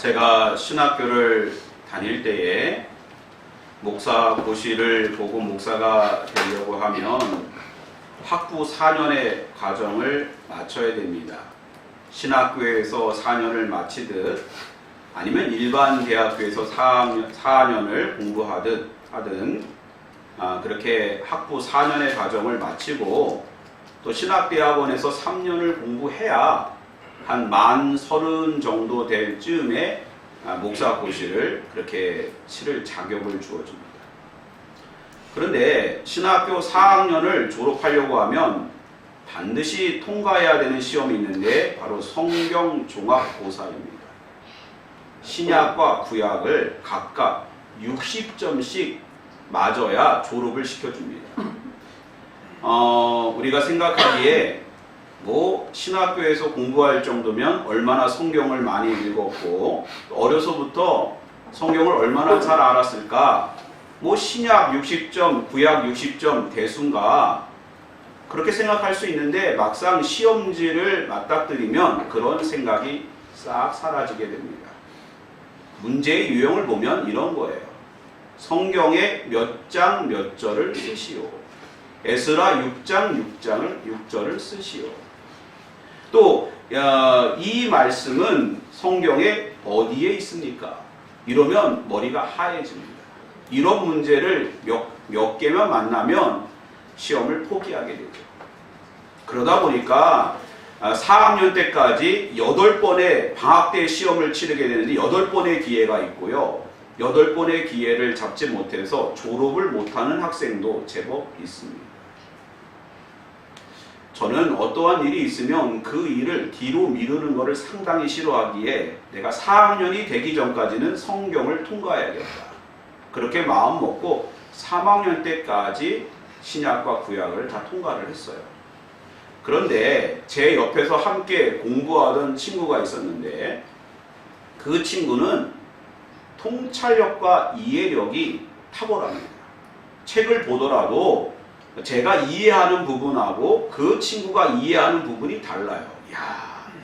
제가 신학교를 다닐 때에 목사 고시를 보고 목사가 되려고 하면 학부 4년의 과정을 마쳐야 됩니다. 신학교에서 4년을 마치듯 아니면 일반 대학교에서 4년을 공부하든 그렇게 학부 4년의 과정을 마치고 또 신학대학원에서 3년을 공부해야 한 만 30 정도 될 즈음에 목사 고시를 그렇게 치를 자격을 주어줍니다. 그런데 신학교 4학년을 졸업하려고 하면 반드시 통과해야 되는 시험이 있는데 바로 성경종합고사입니다. 신약과 구약을 각각 60점씩 맞아야 졸업을 시켜줍니다. 우리가 생각하기에 신학교에서 공부할 정도면 얼마나 성경을 많이 읽었고 어려서부터 성경을 얼마나 잘 알았을까? 신약 60점, 구약 60점 대수인가? 그렇게 생각할 수 있는데 막상 시험지를 맞닥뜨리면 그런 생각이 싹 사라지게 됩니다. 문제의 유형을 보면 이런 거예요. 성경에 몇 장 몇 절을 쓰시오. 에스라 6장 6절을 쓰시오. 또 이 말씀은 성경에 어디에 있습니까? 이러면 머리가 하얘집니다. 이런 문제를 몇 개만 만나면 시험을 포기하게 되죠. 그러다 보니까 4학년 때까지 8번의 방학 때 시험을 치르게 되는데 8번의 기회가 있고요. 8번의 기회를 잡지 못해서 졸업을 못하는 학생도 제법 있습니다. 저는 어떠한 일이 있으면 그 일을 뒤로 미루는 것을 상당히 싫어하기에 내가 4학년이 되기 전까지는 성경을 통과해야겠다. 그렇게 마음 먹고 3학년 때까지 신약과 구약을 다 통과를 했어요. 그런데 제 옆에서 함께 공부하던 친구가 있었는데 그 친구는 통찰력과 이해력이 탁월합니다. 책을 보더라도 제가 이해하는 부분하고 그 친구가 이해하는 부분이 달라요.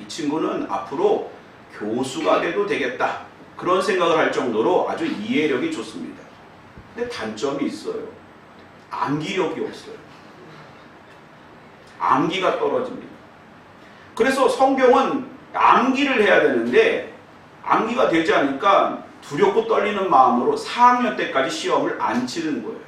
이 친구는 앞으로 교수가 돼도 되겠다. 그런 생각을 할 정도로 아주 이해력이 좋습니다. 근데 단점이 있어요. 암기력이 없어요. 암기가 떨어집니다. 그래서 성경은 암기를 해야 되는데 암기가 되지 않으니까 두렵고 떨리는 마음으로 4학년 때까지 시험을 안 치는 거예요.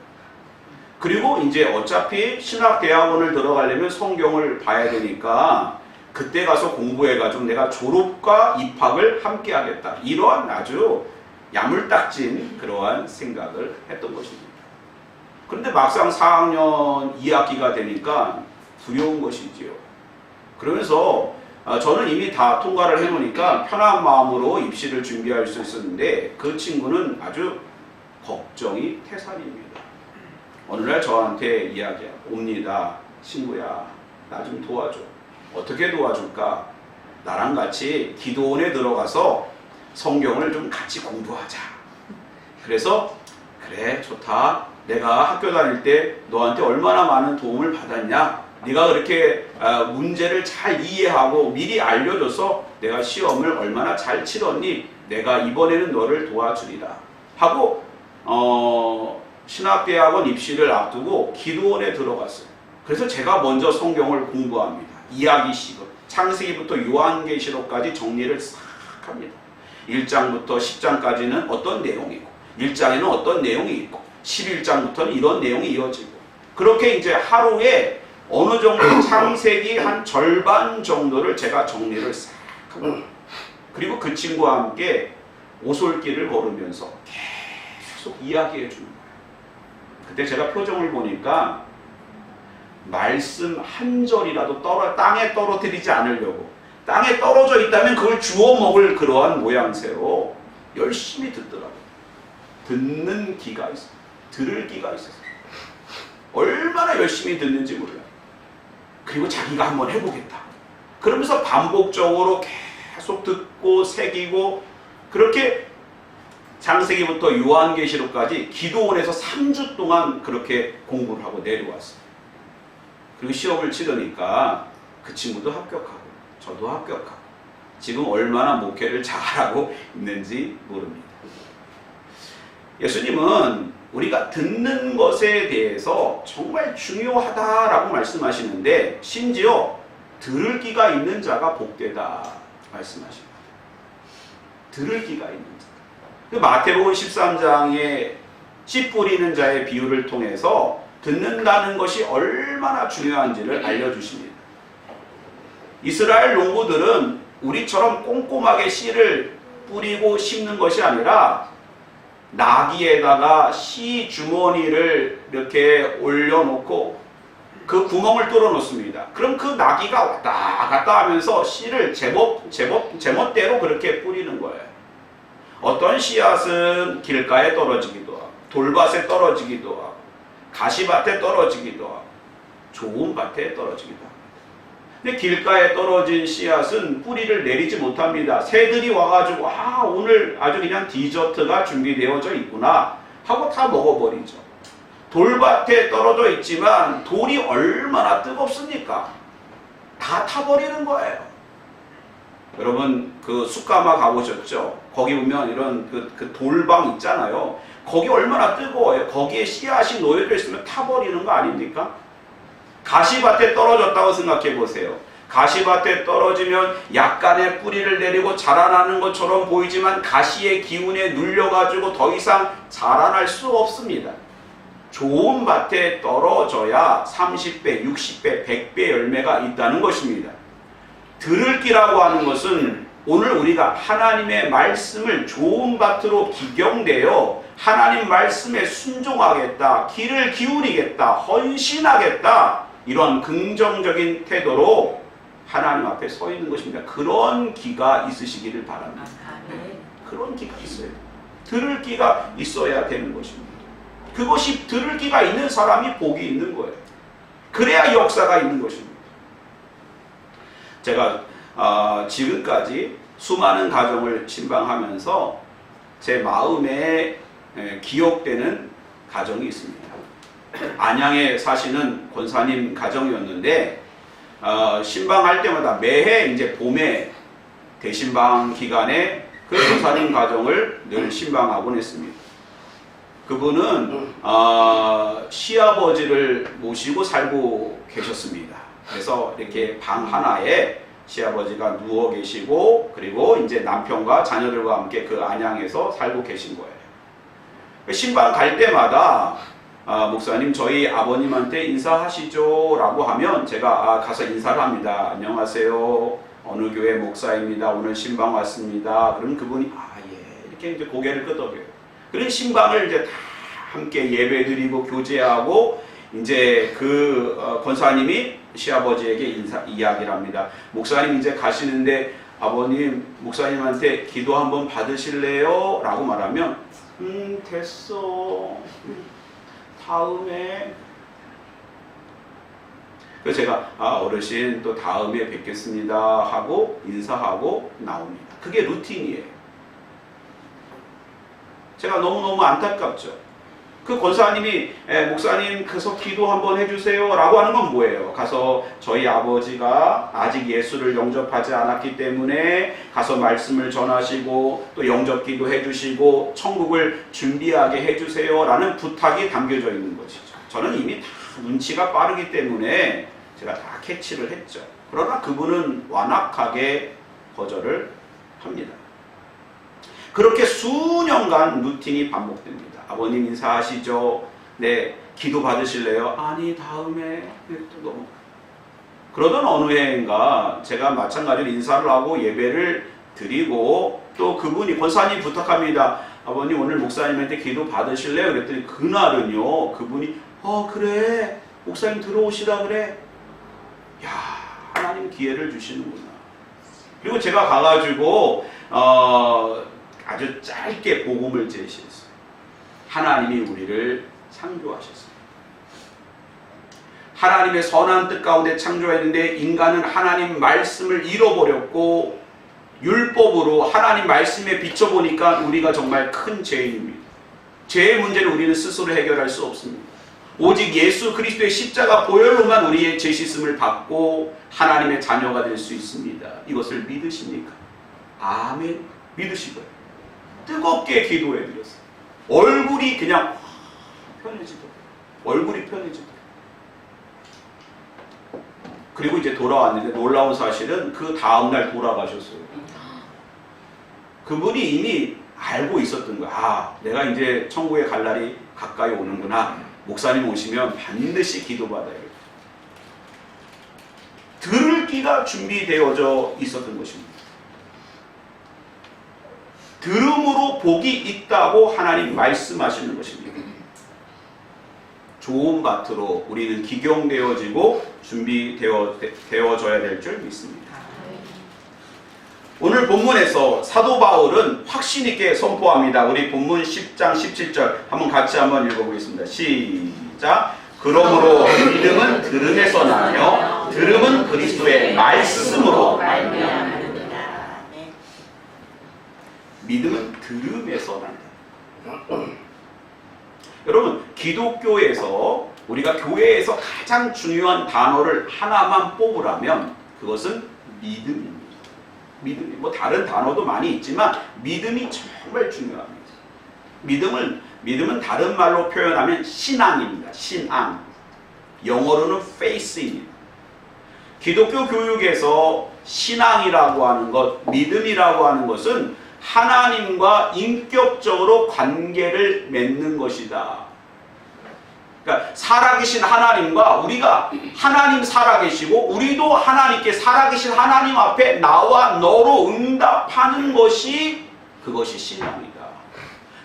그리고 이제 어차피 신학대학원을 들어가려면 성경을 봐야 되니까 그때 가서 공부해가지고 내가 졸업과 입학을 함께 하겠다. 이러한 아주 야물딱진 그러한 생각을 했던 것입니다. 그런데 막상 4학년 2학기가 되니까 두려운 것이지요. 그러면서 저는 이미 다 통과를 해놓으니까 편한 마음으로 입시를 준비할 수 있었는데 그 친구는 아주 걱정이 태산입니다. 어느 날 저한테 옵니다. 친구야, 나 좀 도와줘. 어떻게 도와줄까? 나랑 같이 기도원에 들어가서 성경을 좀 같이 공부하자. 그래서 그래, 좋다. 내가 학교 다닐 때 너한테 얼마나 많은 도움을 받았냐? 네가 그렇게 문제를 잘 이해하고 미리 알려줘서 내가 시험을 얼마나 잘 치렀니? 내가 이번에는 너를 도와주리라. 하고 신학대학원 입시를 앞두고 기도원에 들어갔어요. 그래서 제가 먼저 성경을 공부합니다. 이야기식으로 창세기부터 요한계시록까지 정리를 싹 합니다. 1장부터 10장까지는 어떤 내용이고 1장에는 어떤 내용이 있고 11장부터는 이런 내용이 이어지고 그렇게 이제 하루에 어느 정도 창세기 한 절반 정도를 제가 정리를 싹 합니다. 그리고 그 친구와 함께 오솔길을 걸으면서 계속 이야기해 주는 거예요. 그때 제가 표정을 보니까 말씀 한 절이라도 땅에 떨어뜨리지 않으려고 땅에 떨어져 있다면 그걸 주워 먹을 그러한 모양새로 열심히 듣더라고요. 듣는 기가 있어요. 들을 기가 있었어요. 얼마나 열심히 듣는지 몰라요. 그리고 자기가 한번 해보겠다. 그러면서 반복적으로 계속 듣고 새기고 그렇게 창세기부터 요한계시록까지 기도원에서 3주 동안 그렇게 공부를 하고 내려왔어요. 그리고 시험을 치르니까 그 친구도 합격하고 저도 합격하고 지금 얼마나 목회를 잘하고 있는지 모릅니다. 예수님은 우리가 듣는 것에 대해서 정말 중요하다라고 말씀하시는데 심지어 들을 귀가 있는 자가 복되다 말씀하십니다. 들을 귀가 있는 자. 마태복음 13장에 씨 뿌리는 자의 비유를 통해서 듣는다는 것이 얼마나 중요한지를 알려주십니다. 이스라엘 농부들은 우리처럼 꼼꼼하게 씨를 뿌리고 심는 것이 아니라 나귀에다가 씨 주머니를 이렇게 올려놓고 그 구멍을 뚫어 놓습니다. 그럼 그 나귀가 왔다 갔다 하면서 씨를 제멋대로 그렇게 뿌리는 거예요. 어떤 씨앗은 길가에 떨어지기도 하고 돌밭에 떨어지기도 하고 가시밭에 떨어지기도 하고 좋은 밭에 떨어지기도 하고. 근데 길가에 떨어진 씨앗은 뿌리를 내리지 못합니다. 새들이 와가지고 오늘 아주 그냥 디저트가 준비되어져 있구나 하고 다 먹어버리죠. 돌밭에 떨어져 있지만 돌이 얼마나 뜨겁습니까? 다 타버리는 거예요. 여러분 그 숯가마 가보셨죠? 거기 보면 이런 그 돌방 있잖아요. 거기 얼마나 뜨거워요. 거기에 씨앗이 놓여져 있으면 타버리는 거 아닙니까? 가시밭에 떨어졌다고 생각해 보세요. 가시밭에 떨어지면 약간의 뿌리를 내리고 자라나는 것처럼 보이지만 가시의 기운에 눌려가지고 더 이상 자라날 수 없습니다. 좋은 밭에 떨어져야 30배, 60배, 100배 열매가 있다는 것입니다. 들을 귀라고 하는 것은 오늘 우리가 하나님의 말씀을 좋은 밭으로 기경되어 하나님 말씀에 순종하겠다, 귀를 기울이겠다, 헌신하겠다, 이런 긍정적인 태도로 하나님 앞에 서 있는 것입니다. 그런 귀가 있으시기를 바랍니다. 그런 귀가 있어요. 들을 귀가 있어야 되는 것입니다. 그것이 들을 귀가 있는 사람이 복이 있는 거예요. 그래야 역사가 있는 것입니다. 제가 지금까지 수많은 가정을 신방하면서 제 마음에 기억되는 가정이 있습니다. 안양에 사시는 권사님 가정이었는데 신방할 때마다 매해 이제 봄에 대신방 기간에 그 권사님 가정을 늘 신방하곤 했습니다. 그분은 시아버지를 모시고 살고 계셨습니다. 그래서 이렇게 방 하나에 시아버지가 누워 계시고 그리고 이제 남편과 자녀들과 함께 그 안양에서 살고 계신 거예요. 신방 갈 때마다 목사님 저희 아버님한테 인사하시죠 라고 하면 제가 가서 인사를 합니다. 안녕하세요. 어느 교회 목사입니다. 오늘 신방 왔습니다. 그럼 그분이 예 이렇게 이제 고개를 끄덕여요. 그런 신방을 이제 다 함께 예배드리고 교제하고 이제 그 권사님이 시아버지에게 이야기를 합니다. 목사님 이제 가시는데 아버님 목사님한테 기도 한번 받으실래요? 라고 말하면 됐어. 다음에. 그래서 제가 어르신 또 다음에 뵙겠습니다 하고 인사하고 나옵니다. 그게 루틴이에요. 제가 너무너무 안타깝죠. 그 권사님이 목사님 가서 기도 한번 해주세요 라고 하는 건 뭐예요? 가서 저희 아버지가 아직 예수를 영접하지 않았기 때문에 가서 말씀을 전하시고 또 영접기도 해주시고 천국을 준비하게 해주세요 라는 부탁이 담겨져 있는 것이죠. 저는 이미 다 눈치가 빠르기 때문에 제가 다 캐치를 했죠. 그러나 그분은 완악하게 거절을 합니다. 그렇게 수년간 루틴이 반복됩니다. 아버님 인사하시죠? 네, 기도 받으실래요? 아니, 다음에. 또 너무. 그러던 어느 해인가 제가 마찬가지로 인사를 하고 예배를 드리고 또 그분이 권사님 부탁합니다. 아버님 오늘 목사님한테 기도 받으실래요? 그랬더니 그날은요 그분이 그래 목사님 들어오시라 그래. 야, 하나님 기회를 주시는구나. 그리고 제가 가가지고 아주 짧게 복음을 제시했어요. 하나님이 우리를 창조하셨어요. 하나님의 선한 뜻 가운데 창조했는데 인간은 하나님 말씀을 잃어버렸고 율법으로 하나님 말씀에 비춰보니까 우리가 정말 큰 죄인입니다. 죄의 문제를 우리는 스스로 해결할 수 없습니다. 오직 예수 그리스도의 십자가 보혈로만 우리의 죄 씻음을 받고 하나님의 자녀가 될 수 있습니다. 이것을 믿으십니까? 아멘 믿으시고요. 뜨겁게 기도해 드렸어요. 얼굴이 그냥 편해지더라고요. 얼굴이 편해지더라고요. 그리고 이제 돌아왔는데 놀라운 사실은 그 다음날 돌아가셨어요. 그분이 이미 알고 있었던 거야. 아, 내가 이제 천국에 갈 날이 가까이 오는구나. 목사님 오시면 반드시 기도받아야겠다. 들을 귀가 준비되어져 있었던 것입니다. 들음으로 복이 있다고 하나님 말씀하시는 것입니다. 좋은 밭으로 우리는 기경되어지고 준비되어져야 될 줄 믿습니다. 오늘 본문에서 사도 바울은 확신 있게 선포합니다. 우리 본문 10장 17절 한번 읽어보겠습니다. 시작. 그러므로 믿음은 들음에서 나며 들음은 그리스도의 말씀으로 말미암느니라. 믿음은 들음에서 난다. 여러분, 기독교에서 우리가 교회에서 가장 중요한 단어를 하나만 뽑으라면 그것은 믿음입니다. 믿음이 뭐 다른 단어도 많이 있지만 믿음이 정말 중요합니다. 믿음은 다른 말로 표현하면 신앙입니다. 신앙. 영어로는 faith입니다. 기독교 교육에서 신앙이라고 하는 것, 믿음이라고 하는 것은 하나님과 인격적으로 관계를 맺는 것이다. 그러니까 살아계신 하나님과 우리가 하나님 살아계시고 우리도 하나님께 살아계신 하나님 앞에 나와 너로 응답하는 것이 그것이 신앙이다.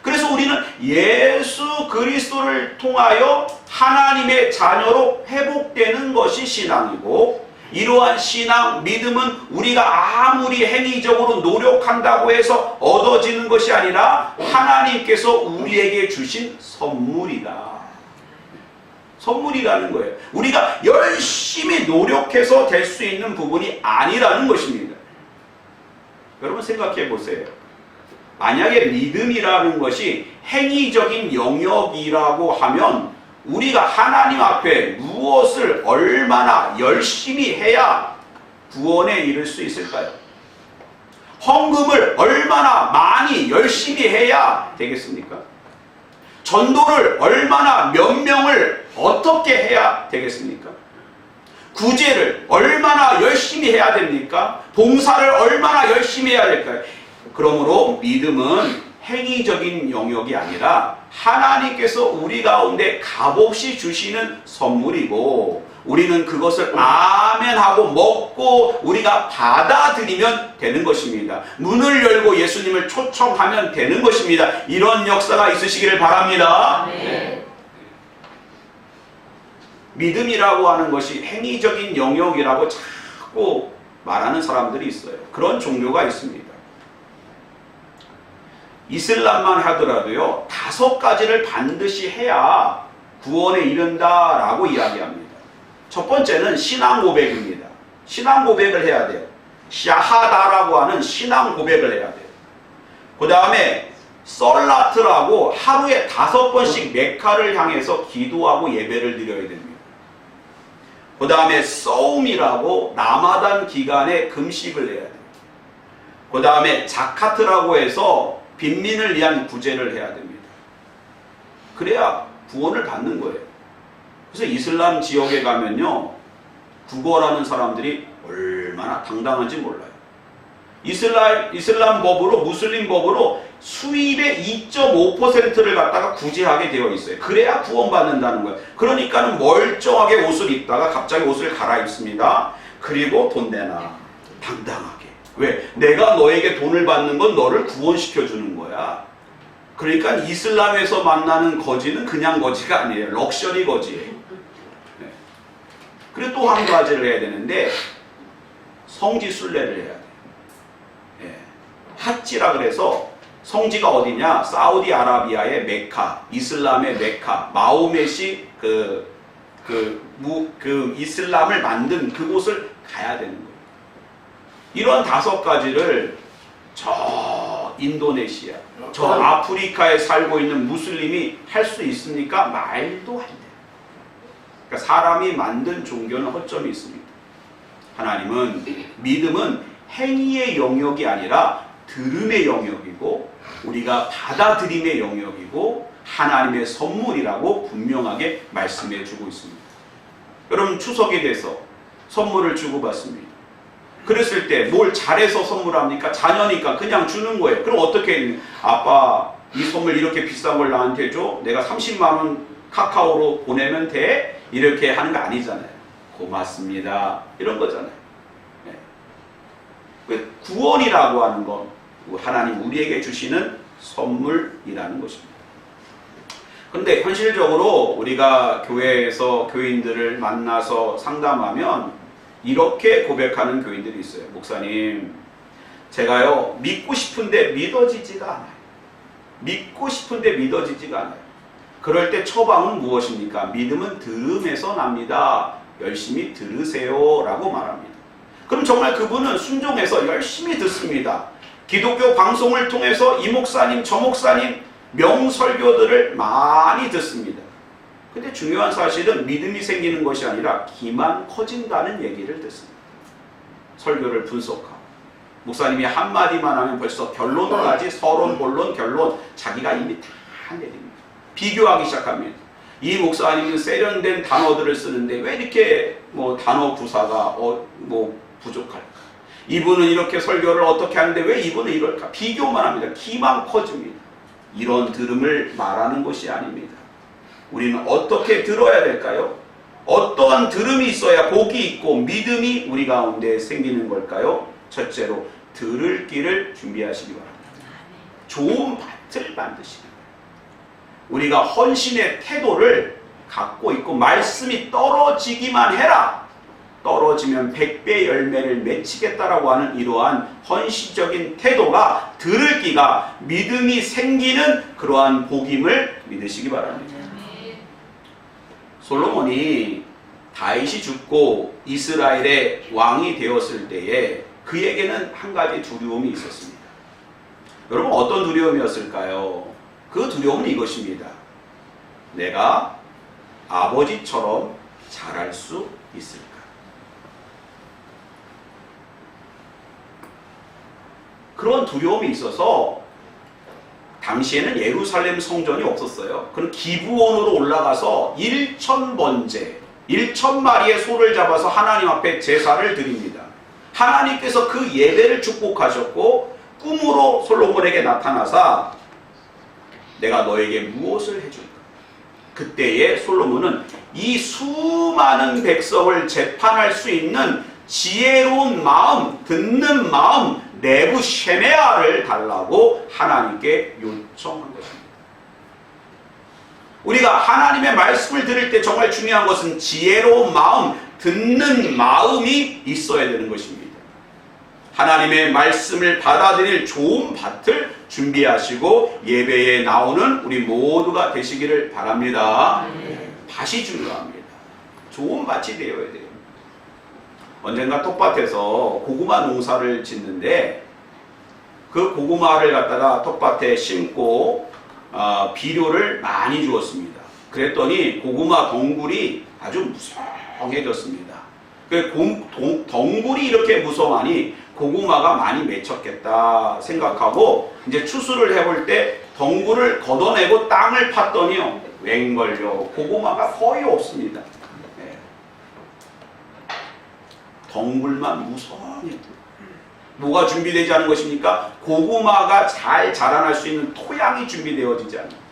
그래서 우리는 예수 그리스도를 통하여 하나님의 자녀로 회복되는 것이 신앙이고 이러한 신앙, 믿음은 우리가 아무리 행위적으로 노력한다고 해서 얻어지는 것이 아니라 하나님께서 우리에게 주신 선물이다. 선물이라는 거예요. 우리가 열심히 노력해서 될 수 있는 부분이 아니라는 것입니다. 여러분 생각해 보세요. 만약에 믿음이라는 것이 행위적인 영역이라고 하면 우리가 하나님 앞에 무엇을 얼마나 열심히 해야 구원에 이를 수 있을까요? 헌금을 얼마나 많이 열심히 해야 되겠습니까? 전도를 얼마나 몇 명을 어떻게 해야 되겠습니까? 구제를 얼마나 열심히 해야 됩니까? 봉사를 얼마나 열심히 해야 될까요? 그러므로 믿음은 행위적인 영역이 아니라 하나님께서 우리 가운데 값없이 주시는 선물이고 우리는 그것을 아멘하고 먹고 우리가 받아들이면 되는 것입니다. 문을 열고 예수님을 초청하면 되는 것입니다. 이런 역사가 있으시기를 바랍니다. 네. 믿음이라고 하는 것이 행위적인 영역이라고 자꾸 말하는 사람들이 있어요. 그런 종교가 있습니다. 이슬람만 하더라도요 5가지를 반드시 해야 구원에 이른다라고 이야기합니다. 첫 번째는 신앙 고백입니다. 신앙 고백을 해야 돼요. 샤하다라고 하는 신앙 고백을 해야 돼요. 그 다음에 썰라트라고 하루에 5번씩 메카를 향해서 기도하고 예배를 드려야 됩니다. 그 다음에 서움이라고 라마단 기간에 금식을 해야 돼요. 그 다음에 자카트라고 해서 빈민을 위한 구제를 해야 됩니다. 그래야 구원을 받는 거예요. 그래서 이슬람 지역에 가면요 국어라는 사람들이 얼마나 당당한지 몰라요. 이슬람 법으로 무슬림 법으로 수입의 2.5%를 갖다가 구제하게 되어 있어요. 그래야 구원받는다는 거예요. 그러니까는 멀쩡하게 옷을 입다가 갑자기 옷을 갈아입습니다. 그리고 돈 내놔. 당당하게. 왜? 내가 너에게 돈을 받는 건 너를 구원시켜주는 거야. 그러니까 이슬람에서 만나는 거지는 그냥 거지가 아니에요. 럭셔리 거지예요. 네. 그리고 또 한 가지를 해야 되는데 성지 순례를 해야 돼요. 네. 하지라 그래서 성지가 어디냐? 사우디아라비아의 메카, 이슬람의 메카, 마호멧이 이슬람을 만든 그곳을 가야 되는 거예요. 이런 5가지를 저 인도네시아, 저 아프리카에 살고 있는 무슬림이 할 수 있습니까? 말도 안 돼요. 그러니까 사람이 만든 종교는 허점이 있습니다. 하나님은 믿음은 행위의 영역이 아니라 들음의 영역이고 우리가 받아들임의 영역이고 하나님의 선물이라고 분명하게 말씀해 주고 있습니다. 여러분 추석에 대해서 선물을 주고받습니다. 그랬을 때 뭘 잘해서 선물합니까? 자녀니까 그냥 주는 거예요. 그럼 어떻게 했니? 아빠 이 선물 이렇게 비싼 걸 나한테 줘? 내가 30만 원 카카오로 보내면 돼? 이렇게 하는 거 아니잖아요. 고맙습니다. 이런 거잖아요. 네. 구원이라고 하는 건 하나님 우리에게 주시는 선물이라는 것입니다. 그런데 현실적으로 우리가 교회에서 교인들을 만나서 상담하면 이렇게 고백하는 교인들이 있어요. 목사님, 제가요 믿고 싶은데 믿어지지가 않아요. 믿고 싶은데 믿어지지가 않아요. 그럴 때 처방은 무엇입니까? 믿음은 들음에서 납니다. 열심히 들으세요 라고 말합니다. 그럼 정말 그분은 순종해서 열심히 듣습니다. 기독교 방송을 통해서 이 목사님 저 목사님 명설교들을 많이 듣습니다. 근데 중요한 사실은 믿음이 생기는 것이 아니라 기만 커진다는 얘기를 듣습니다. 설교를 분석하고 목사님이 한마디만 하면 벌써 결론을 하지 서론, 본론, 결론 자기가 이미 다 내립니다. 비교하기 시작합니다. 이 목사님은 세련된 단어들을 쓰는데 왜 이렇게 단어 구사가 부족할까? 이분은 이렇게 설교를 어떻게 하는데 왜 이분은 이럴까? 비교만 합니다. 기만 커집니다. 이런 들음을 말하는 것이 아닙니다. 우리는 어떻게 들어야 될까요? 어떠한 들음이 있어야 복이 있고 믿음이 우리 가운데 생기는 걸까요? 첫째로 들을 길을 준비하시기 바랍니다. 좋은 밭을 만드시기 바랍니다. 우리가 헌신의 태도를 갖고 있고 말씀이 떨어지기만 해라. 떨어지면 100배 열매를 맺히겠다라고 하는 이러한 헌신적인 태도가 들을 기가 믿음이 생기는 그러한 복임을 믿으시기 바랍니다. 솔로몬이 다윗이 죽고 이스라엘의 왕이 되었을 때에 그에게는 한 가지 두려움이 있었습니다. 여러분 어떤 두려움이었을까요? 그 두려움은 이것입니다. 내가 아버지처럼 잘할 수 있을까? 그런 두려움이 있어서 당시에는 예루살렘 성전이 없었어요. 그럼 기브온으로 올라가서 1,000번째 1,000마리의 소를 잡아서 하나님 앞에 제사를 드립니다. 하나님께서 그 예배를 축복하셨고 꿈으로 솔로몬에게 나타나사 내가 너에게 무엇을 해줄까? 그때에 솔로몬은 이 수많은 백성을 재판할 수 있는 지혜로운 마음, 듣는 마음, 내부 쉐메아를 달라고 하나님께 요청한 것입니다. 우리가 하나님의 말씀을 들을 때 정말 중요한 것은 지혜로운 마음, 듣는 마음이 있어야 되는 것입니다. 하나님의 말씀을 받아들일 좋은 밭을 준비하시고 예배에 나오는 우리 모두가 되시기를 바랍니다. 밭이 중요합니다. 좋은 밭이 되어야 돼요. 언젠가 텃밭에서 고구마 농사를 짓는데 그 고구마를 갖다가 텃밭에 심고 비료를 많이 주었습니다. 그랬더니 고구마 덩굴이 아주 무성해졌습니다. 덩굴이 이렇게 무성하니 고구마가 많이 맺혔겠다 생각하고 이제 추수를 해볼 때 덩굴을 걷어내고 땅을 팠더니요, 웬걸요, 고구마가 거의 없습니다. 덩굴만 무성히. 뭐가 준비되지 않은 것입니까? 고구마가 잘 자라날 수 있는 토양이 준비되어지지 않아요.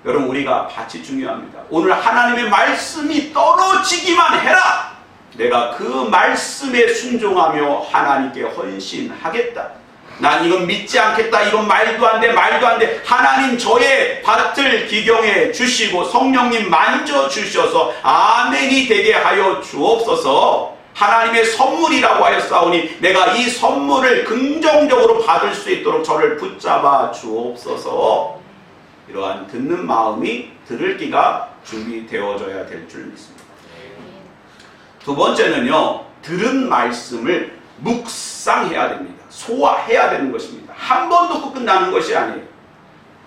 여러분 우리가 밭이 중요합니다. 오늘 하나님의 말씀이 떨어지기만 해라. 내가 그 말씀에 순종하며 하나님께 헌신하겠다. 난 이건 믿지 않겠다. 이건 말도 안 돼. 말도 안 돼. 하나님 저의 밭을 기경해 주시고 성령님 만져 주셔서 아멘이 되게 하여 주옵소서. 하나님의 선물이라고 하였사오니 내가 이 선물을 긍정적으로 받을 수 있도록 저를 붙잡아 주옵소서. 이러한 듣는 마음이 들을 기가 준비되어져야 될 줄 믿습니다. 두 번째는요, 들은 말씀을 묵상해야 됩니다. 소화해야 되는 것입니다. 한 번 듣고 끝나는 것이 아니에요.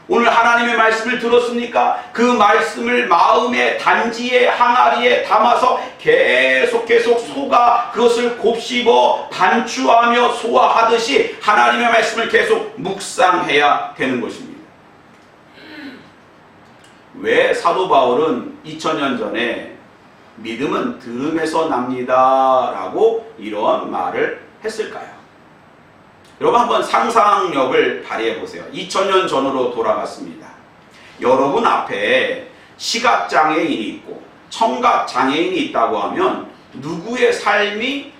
오늘 하나님의 말씀을 들었습니까? 그 말씀을 마음의 단지에 항아리에 담아서 계속 속아 그것을 곱씹어 반추하며 소화하듯이 하나님의 말씀을 계속 묵상해야 되는 것입니다. 왜 사도 바울은 2000년 전에 믿음은 들음에서 납니다 라고 이런 말을 했을까요? 여러분 한번 상상력을 발휘해 보세요. 2000년 전으로 돌아갔습니다. 여러분 앞에 시각장애인이 있고 청각장애인이 있다고 하면 누구의 삶이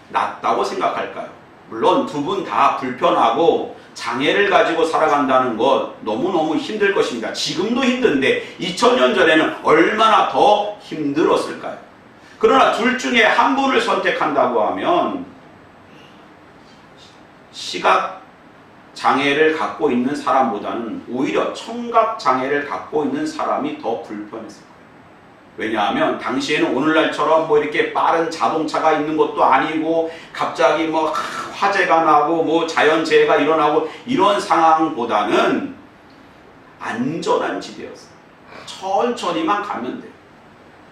낫다고 생각할까요? 물론 두 분 다 불편하고 장애를 가지고 살아간다는 것 너무너무 힘들 것입니다. 지금도 힘든데 2000년 전에는 얼마나 더 힘들었을까요? 그러나 둘 중에 한 분을 선택한다고 하면 시각 장애를 갖고 있는 사람보다는 오히려 청각 장애를 갖고 있는 사람이 더 불편했을 거예요. 왜냐하면 당시에는 오늘날처럼 뭐 이렇게 빠른 자동차가 있는 것도 아니고 갑자기 뭐 화재가 나고 뭐 자연재해가 일어나고 이런 상황보다는 안전한 지대였어요. 천천히만 가면 돼요.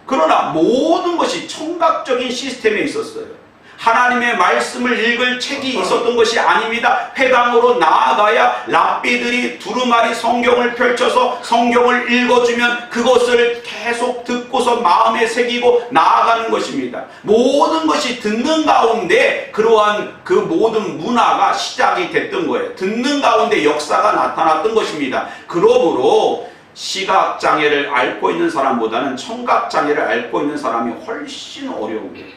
그러나 모든 것이 청각적인 시스템에 있었어요. 하나님의 말씀을 읽을 책이 있었던 것이 아닙니다. 회당으로 나아가야 랍비들이 두루마리 성경을 펼쳐서 성경을 읽어주면 그것을 계속 듣고서 마음에 새기고 나아가는 것입니다. 모든 것이 듣는 가운데 그러한 그 모든 문화가 시작이 됐던 거예요. 듣는 가운데 역사가 나타났던 것입니다. 그러므로 시각장애를 앓고 있는 사람보다는 청각장애를 앓고 있는 사람이 훨씬 어려운 거예요.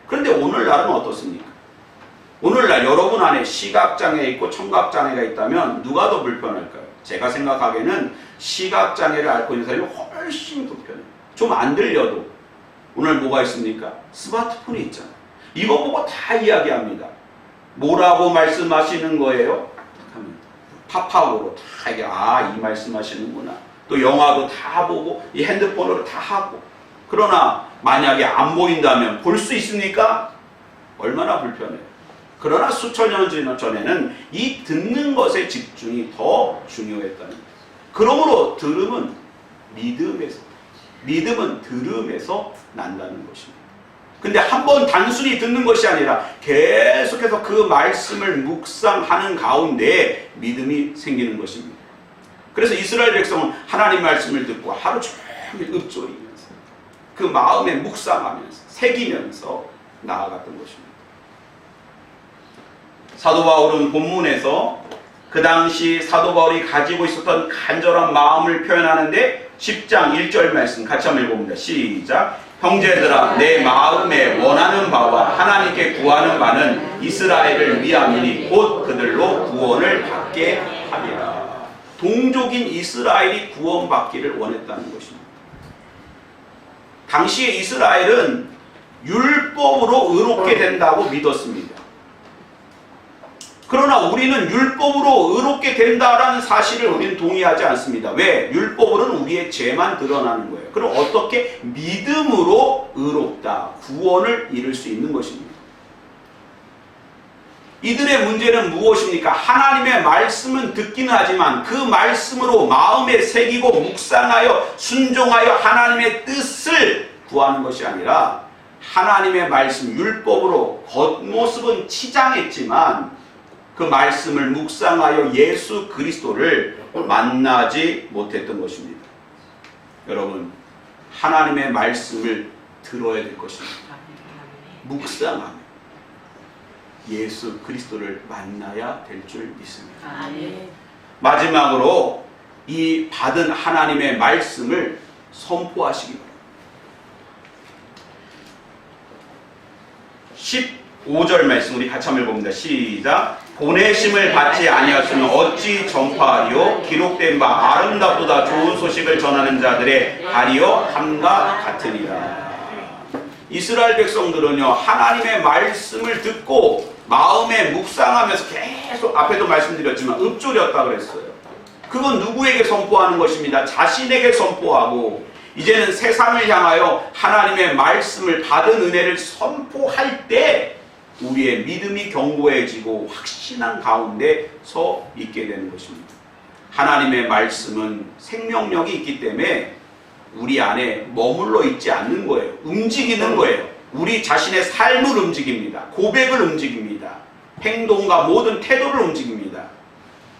그런데 오늘날은 어떻습니까? 오늘날 여러분 안에 시각장애 있고 청각장애가 있다면 누가 더 불편할까요? 제가 생각하기에는 시각장애를 앓고 있는 사람이 훨씬 불편해요. 좀 안 들려도 오늘 뭐가 있습니까? 스마트폰이 있잖아요. 이거 보고 다 이야기합니다. 뭐라고 말씀하시는 거예요? 팝팝으로 다 이게 이 말씀하시는구나. 또 영화도 다 보고 이 핸드폰으로 다 하고. 그러나 만약에 안 보인다면 볼 수 있습니까? 얼마나 불편해요. 그러나 수천 년 전에는 이 듣는 것에 집중이 더 중요했다는 거예요. 그러므로 들음은 믿음은 들음에서 난다는 것입니다. 근데 한 번 단순히 듣는 것이 아니라 계속해서 그 말씀을 묵상하는 가운데 믿음이 생기는 것입니다. 그래서 이스라엘 백성은 하나님 말씀을 듣고 하루 종일 읊조리면서 그 마음에 묵상하면서 새기면서 나아갔던 것입니다. 사도 바울은 본문에서 그 당시 사도 바울이 가지고 있었던 간절한 마음을 표현하는데 10장 1절 말씀 같이 한번 읽어봅니다. 시작. 형제들아 내 마음에 원하는 바와 하나님께 구하는 바는 이스라엘을 위함이니 곧 그들로 구원을 받게 함이라. 동족인 이스라엘이 구원받기를 원했다는 것입니다. 당시에 이스라엘은 율법으로 의롭게 된다고 믿었습니다. 그러나 우리는 율법으로 의롭게 된다라는 사실을 우리는 동의하지 않습니다. 왜? 율법으로는 우리의 죄만 드러나는 거예요. 그럼 어떻게 믿음으로 의롭다, 구원을 이룰 수 있는 것입니다. 이들의 문제는 무엇입니까? 하나님의 말씀은 듣기는 하지만 그 말씀으로 마음에 새기고 묵상하여 순종하여 하나님의 뜻을 구하는 것이 아니라 하나님의 말씀, 율법으로 겉모습은 치장했지만 그 말씀을 묵상하여 예수 그리스도를 만나지 못했던 것입니다. 여러분, 하나님의 말씀을 들어야 될 것입니다. 묵상하며 예수 그리스도를 만나야 될 줄 믿습니다. 마지막으로 이 받은 하나님의 말씀을 선포하시기 바랍니다. 15절 말씀 우리 같이 한번 읽어봅니다. 시작. 보내심을 받지 아니하였으면 어찌 전파하리요? 기록된 바 아름답도다 좋은 소식을 전하는 자들의 발이요 함과 같으니라. 이스라엘 백성들은요 하나님의 말씀을 듣고 마음에 묵상하면서 계속 앞에도 말씀드렸지만 읊조렸다 그랬어요. 그건 누구에게 선포하는 것입니다. 자신에게 선포하고 이제는 세상을 향하여 하나님의 말씀을 받은 은혜를 선포할 때 우리의 믿음이 견고해지고 확신한 가운데 서 있게 되는 것입니다. 하나님의 말씀은 생명력이 있기 때문에 우리 안에 머물러 있지 않는 거예요. 움직이는 거예요. 우리 자신의 삶을 움직입니다. 고백을 움직입니다. 행동과 모든 태도를 움직입니다.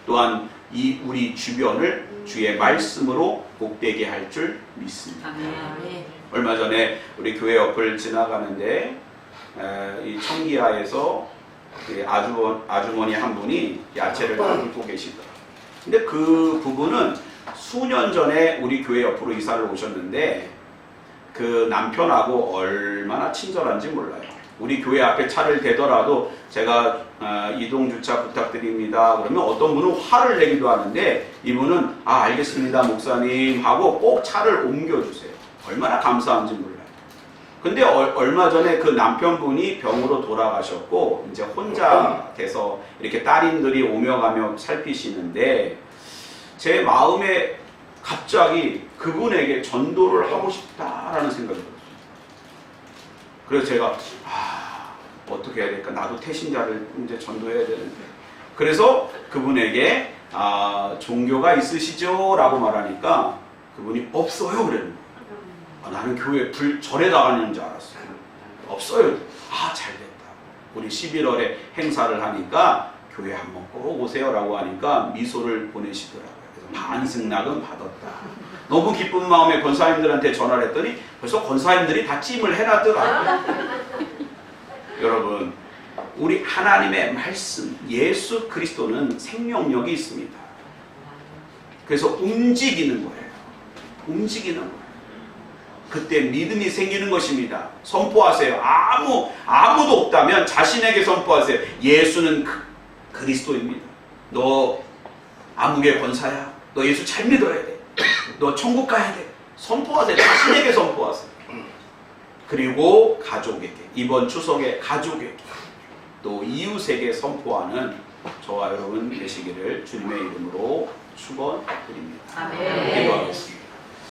또한 이 우리 주변을 주의 말씀으로 복되게 할 줄 믿습니다. 얼마 전에 우리 교회 옆을 지나가는데 이 청기야에서 아주머니 한 분이 야채를 담고 계시더라고요. 근데 그 부부는 수년 전에 우리 교회 옆으로 이사를 오셨는데 그 남편하고 얼마나 친절한지 몰라요. 우리 교회 앞에 차를 대더라도 제가 이동주차 부탁드립니다. 그러면 어떤 분은 화를 내기도 하는데 이분은 알겠습니다 목사님 하고 꼭 차를 옮겨주세요. 얼마나 감사한지 몰라요. 근데 얼마 전에 그 남편분이 병으로 돌아가셨고 이제 혼자 돼서 이렇게 따님들이 오며 가며 살피시는데 제 마음에 갑자기 그분에게 전도를 하고 싶다라는 생각이 들었어요. 그래서 제가 어떻게 해야 될까? 나도 태신자를 이제 전도해야 되는데. 그래서 그분에게 종교가 있으시죠? 라고 말하니까 그분이 없어요 그랬는데 나는 교회 절에 나가는 줄 알았어요. 없어요. 잘됐다. 우리 11월에 행사를 하니까 교회 한번 꼭 오세요 라고 하니까 미소를 보내시더라고요. 그래서 반승낙은 받았다. 너무 기쁜 마음에 권사님들한테 전화를 했더니 벌써 권사님들이 다 찜을 해놨더라고요. 여러분, 우리 하나님의 말씀 예수 그리스도는 생명력이 있습니다. 그래서 움직이는 거예요. 움직이는 거예요. 그때 믿음이 생기는 것입니다. 선포하세요. 아무도 없다면 자신에게 선포하세요. 예수는 그리스도입니다. 너 암흑의 권사야. 너 예수 잘 믿어야 돼. 너 천국 가야 돼. 선포하세요. 자신에게 선포하세요. 그리고 가족에게, 이번 추석에 가족에게, 또 이웃에게 선포하는 저와 여러분 되시기를 주님의 이름으로 축원드립니다. 아멘. 기도하겠습니다.